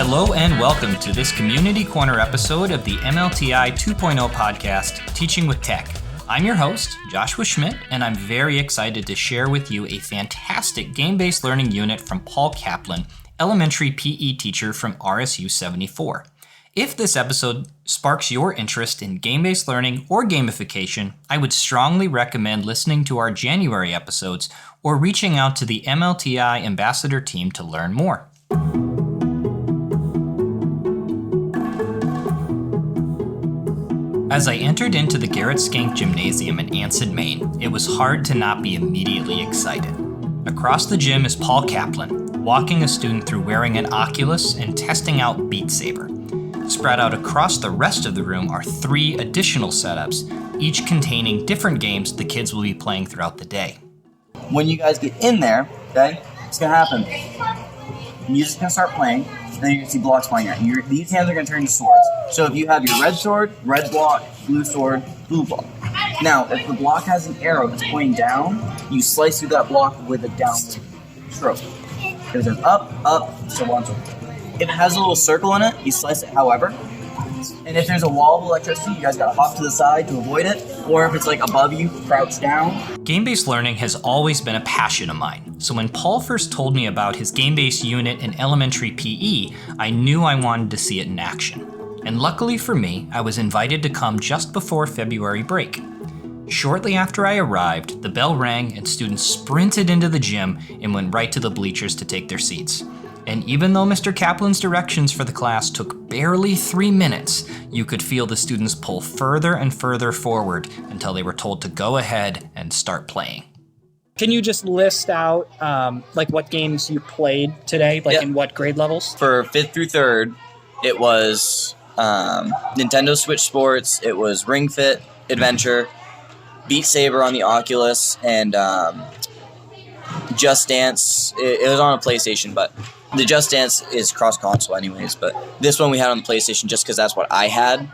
Hello and welcome to this Community Corner episode of the MLTI 2.0 podcast, Teaching with Tech. I'm your host, Joshua Schmidt, and I'm very excited to share with you a fantastic game-based learning unit from Paul Kaplan, elementary PE teacher from RSU 74. If this episode sparks your interest in game-based learning or gamification, I would strongly recommend listening to our January episodes or reaching out to the MLTI ambassador team to learn more. As I entered into the Garrett Skank Gymnasium in Anson, Maine, it was hard to not be immediately excited. Across the gym is Paul Kaplan, walking a student through wearing an Oculus and testing out Beat Saber. Spread out across the rest of the room are 3 additional setups, each containing different games the kids will be playing throughout the day. When you guys get in there, okay, what's going to happen? Music's going to start playing, then you're going to see blocks flying out. These hands are going to turn into swords. So if you have your red sword, red block, blue sword, blue block. Now, if the block has an arrow that's pointing down, you slice through that block with a down stroke. If it says up, so on, so on. If it has a little circle in it, you slice it however. And if there's a wall of electricity, you guys gotta hop to the side to avoid it. Or if it's like above you, crouch down. Game-based learning has always been a passion of mine. So when Paul first told me about his game-based unit in elementary PE, I knew I wanted to see it in action. And luckily for me, I was invited to come just before February break. Shortly after I arrived, the bell rang and students sprinted into the gym and went right to the bleachers to take their seats. And even though Mr. Kaplan's directions for the class took barely 3 minutes, you could feel the students pull further and further forward until they were told to go ahead and start playing. Can you just list out what games you played today, in what grade levels? For 5th through 3rd, it was Nintendo Switch Sports, it was Ring Fit Adventure, Beat Saber on the Oculus, and Just Dance. It was on a PlayStation, but the Just Dance is cross-console anyways, but this one we had on the PlayStation just because that's what I had.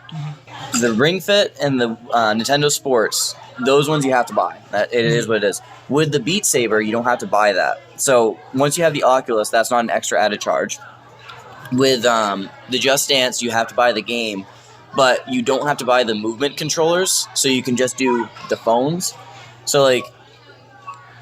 The Ring Fit and the Nintendo Sports, those ones you have to buy. It is what it is. With the Beat Saber, you don't have to buy that. So once you have the Oculus, that's not an extra added charge. With the Just Dance, you have to buy the game, but you don't have to buy the movement controllers, so you can just do the phones. So,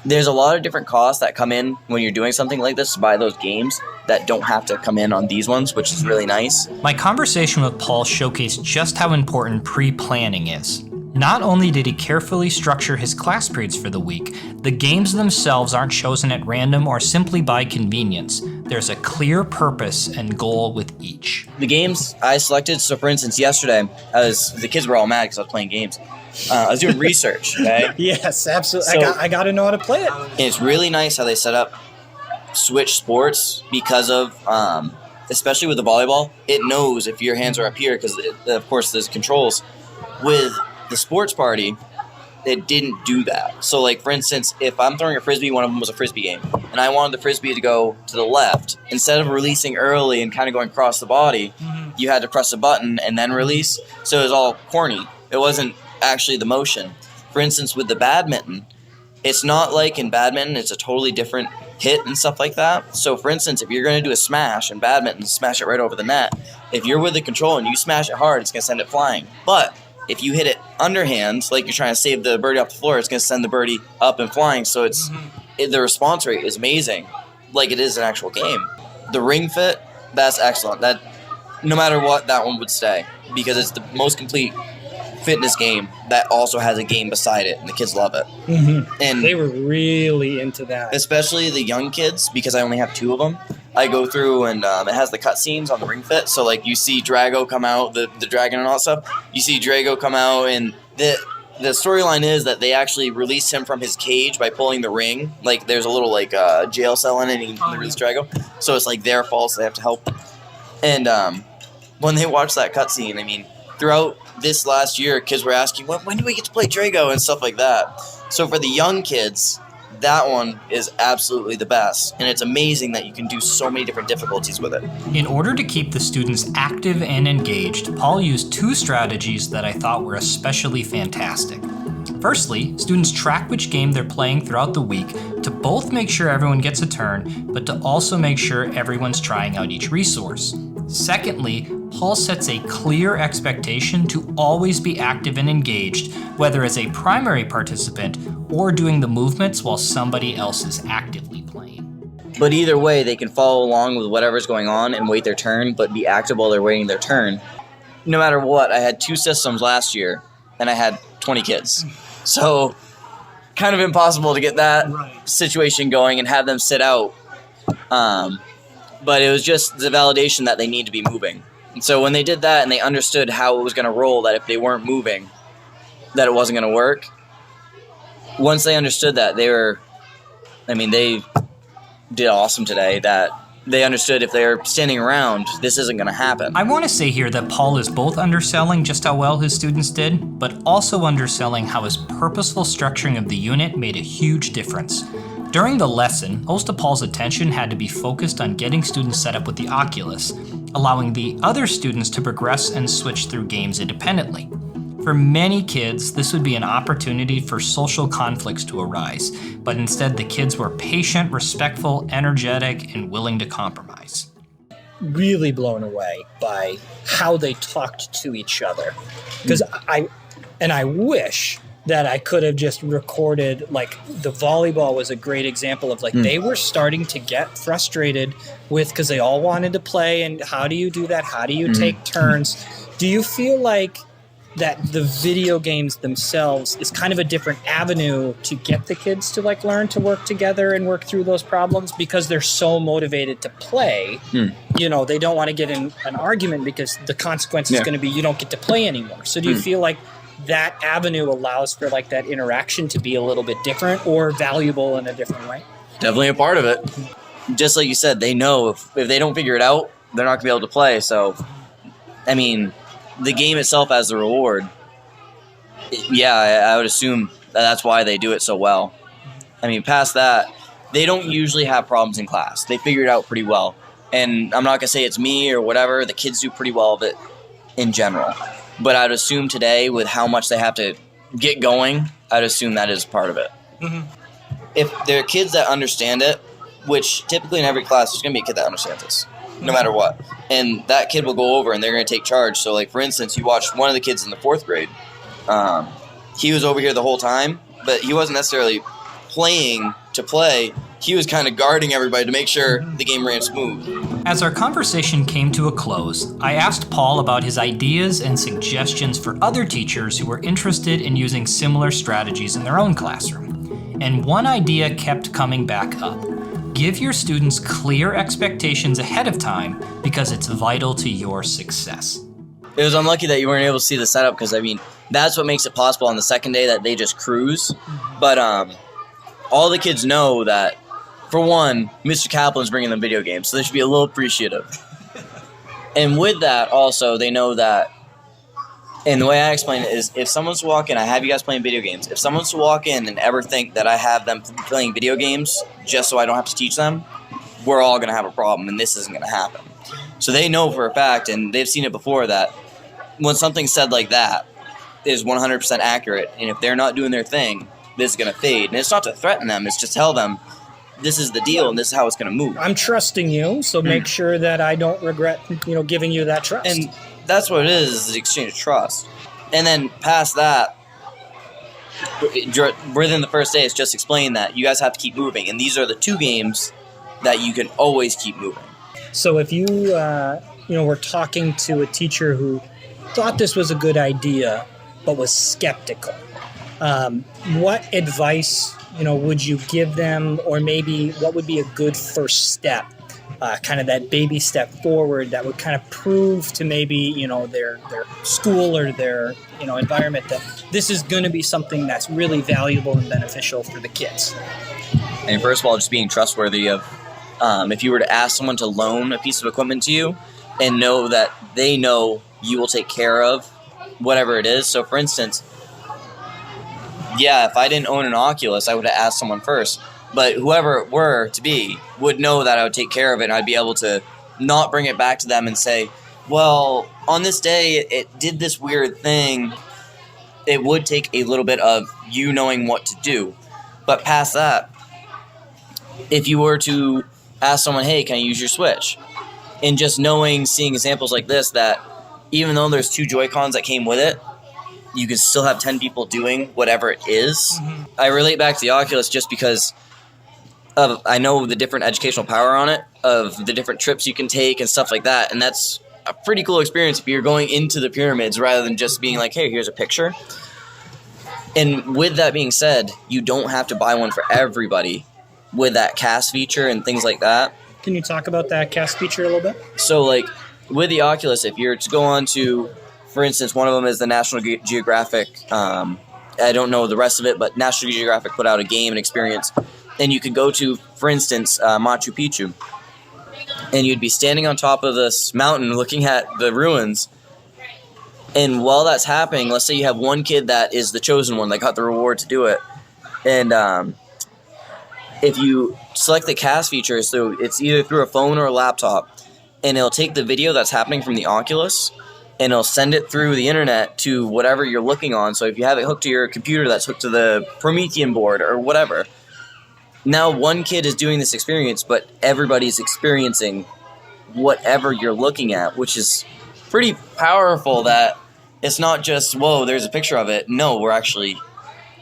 there's a lot of different costs that come in when you're doing something like this to buy those games that don't have to come in on these ones, which is really nice. My conversation with Paul showcased just how important pre-planning is. Not only did he carefully structure his class periods for the week, the games themselves aren't chosen at random or simply by convenience. There's a clear purpose and goal with each. The games I selected, so for instance, yesterday, the kids were all mad because I was playing games. I was doing research, okay? Yes, absolutely. So, I got to know how to play it. And it's really nice how they set up Switch Sports because of, especially with the volleyball, it knows if your hands are up here because, of course, there's controls. With the sports party, it didn't do that. So, for instance, if I'm throwing a Frisbee, one of them was a Frisbee game, and I wanted the Frisbee to go to the left, instead of releasing early and kind of going across the body, you had to press a button and then release. So it was all corny. It wasn't actually the motion. For instance, with the badminton, it's not like in badminton, it's a totally different hit and stuff like that. So for instance, if you're going to do a smash in badminton, smash it right over the net, if you're with the control and you smash it hard, it's going to send it flying. But if you hit it underhand, like you're trying to save the birdie off the floor, it's going to send the birdie up and flying. So the response rate is amazing, like it is an actual game. The Ring Fit, that's excellent. That no matter what, that one would stay because it's the most complete fitness game that also has a game beside it, and the kids love it. And they were really into that, especially the young kids, because I only have 2 of them. I go through and it has the cutscenes on the Ring Fit, so you see Drago come out, the dragon and all that stuff. You see Drago come out, and the storyline is that they actually released him from his cage by pulling the ring. There's a little jail cell in it, and they release Drago, so it's their fault, so they have to help. And when they watch that cutscene, throughout this last year, kids were asking, when do we get to play Drago and stuff like that. So for the young kids, that one is absolutely the best. And it's amazing that you can do so many different difficulties with it. In order to keep the students active and engaged, Paul used 2 strategies that I thought were especially fantastic. Firstly, students track which game they're playing throughout the week to both make sure everyone gets a turn, but to also make sure everyone's trying out each resource. Secondly, Paul sets a clear expectation to always be active and engaged, whether as a primary participant or doing the movements while somebody else is actively playing. But either way, they can follow along with whatever's going on and wait their turn, but be active while they're waiting their turn. No matter what, I had 2 systems last year, and I had 20 kids. So, kind of impossible to get that situation going and have them sit out. But it was just the validation that they need to be moving. And so when they did that and they understood how it was going to roll, that if they weren't moving, that it wasn't going to work. Once they understood that, they did awesome today, that they understood if they're standing around, this isn't going to happen. I want to say here that Paul is both underselling just how well his students did, but also underselling how his purposeful structuring of the unit made a huge difference. During the lesson, most of Paul's attention had to be focused on getting students set up with the Oculus, allowing the other students to progress and switch through games independently. For many kids, this would be an opportunity for social conflicts to arise, but instead the kids were patient, respectful, energetic, and willing to compromise. Really blown away by how they talked to each other. Because I wish that I could have just recorded, like, the volleyball was a great example of, like, they were starting to get frustrated with, because they all wanted to play, and how do you do that? How do you take turns? Do you feel like that the video games themselves is kind of a different avenue to get the kids to, like, learn to work together and work through those problems because they're so motivated to play? You know, they don't want to get in an argument because the consequence is going to be you don't get to play anymore. So do you feel like that avenue allows for, like, that interaction to be a little bit different or valuable in a different way? Definitely a part of it. Just like you said, they know if they don't figure it out, they're not going to be able to play. So, I mean, the game itself as the reward, I would assume that's why they do it so well. I mean, past that, they don't usually have problems in class. They figure it out pretty well. And I'm not going to say it's me or whatever. The kids do pretty well of it in general. But I'd assume today, with how much they have to get going, I'd assume that is part of it. If there are kids that understand it, which typically in every class there's going to be a kid that understands this, no matter what. And that kid will go over and they're going to take charge. So, like, for instance, you watched one of the kids in the 4th grade. He was over here the whole time, but he wasn't necessarily playing to play. He was kind of guarding everybody to make sure the game ran smooth. As our conversation came to a close, I asked Paul about his ideas and suggestions for other teachers who were interested in using similar strategies in their own classroom. And one idea kept coming back up. Give your students clear expectations ahead of time because it's vital to your success. It was unlucky that you weren't able to see the setup because, I mean, that's what makes it possible on the second day that they just cruise. But all the kids know that, for one, Mr. Kaplan's bringing them video games, so they should be a little appreciative. And with that, also, they know that, and the way I explain it is, if someone's to walk in, I have you guys playing video games. If someone's to walk in and ever think that I have them playing video games just so I don't have to teach them, we're all going to have a problem, and this isn't going to happen. So they know for a fact, and they've seen it before, that when something's said like that is 100% accurate, and if they're not doing their thing, this is going to fade. And it's not to threaten them, it's to tell them, this is the deal, and this is how it's going to move. I'm trusting you, so make sure that I don't regret, giving you that trust. And that's what it is the exchange of trust. And then past that, within the first day, it's just explain that you guys have to keep moving, and these are the 2 games that you can always keep moving. So if you, were talking to a teacher who thought this was a good idea, but was skeptical, what advice, would you give them, or maybe what would be a good first step, kind of that baby step forward that would kind of prove to maybe, their school or their, environment that this is going to be something that's really valuable and beneficial for the kids? And first of all, just being trustworthy of, if you were to ask someone to loan a piece of equipment to you and know that they know you will take care of whatever it is. So for instance, if I didn't own an Oculus, I would have asked someone first. But whoever it were to be would know that I would take care of it, and I'd be able to not bring it back to them and say, well, on this day, it did this weird thing. It would take a little bit of you knowing what to do. But past that, if you were to ask someone, hey, can I use your Switch? And just seeing examples like this, that even though there's 2 Joy-Cons that came with it, you can still have 10 people doing whatever it is. Mm-hmm. I relate back to the Oculus just because I know the different educational power on it, of the different trips you can take and stuff like that. And that's a pretty cool experience if you're going into the pyramids rather than just being like, hey, here's a picture. And with that being said, you don't have to buy one for everybody with that cast feature and things like that. Can you talk about that cast feature a little bit? So, like, with the Oculus, if you're to go on to, for instance, one of them is the National Geographic, I don't know the rest of it, but National Geographic put out a game and experience, and you could go to, for instance, Machu Picchu, and you'd be standing on top of this mountain looking at the ruins, and while that's happening, let's say you have one kid that is the chosen one that got the reward to do it, and if you select the cast feature, so it's either through a phone or a laptop, and it'll take the video that's happening from the Oculus, and it'll send it through the internet to whatever you're looking on. So if you have it hooked to your computer that's hooked to the Promethean board or whatever, now one kid is doing this experience, but everybody's experiencing whatever you're looking at, which is pretty powerful, that it's not just, whoa, there's a picture of it. No, we're actually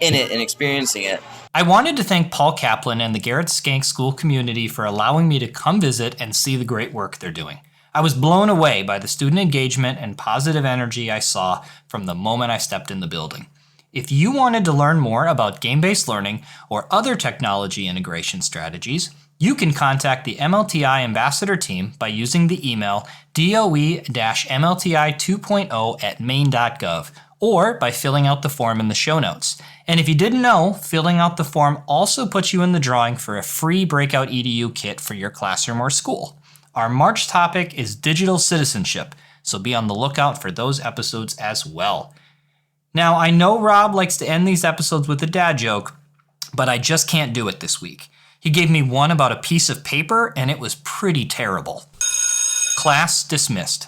in it and experiencing it. I wanted to thank Paul Kaplan and the Garrett Skank School community for allowing me to come visit and see the great work they're doing. I was blown away by the student engagement and positive energy I saw from the moment I stepped in the building. If you wanted to learn more about game-based learning or other technology integration strategies, you can contact the MLTI Ambassador team by using the email doe-mlti2.0@maine.gov or by filling out the form in the show notes. And if you didn't know, filling out the form also puts you in the drawing for a free Breakout EDU kit for your classroom or school. Our March topic is digital citizenship, so be on the lookout for those episodes as well. Now, I know Rob likes to end these episodes with a dad joke, but I just can't do it this week. He gave me one about a piece of paper, and it was pretty terrible. Class dismissed.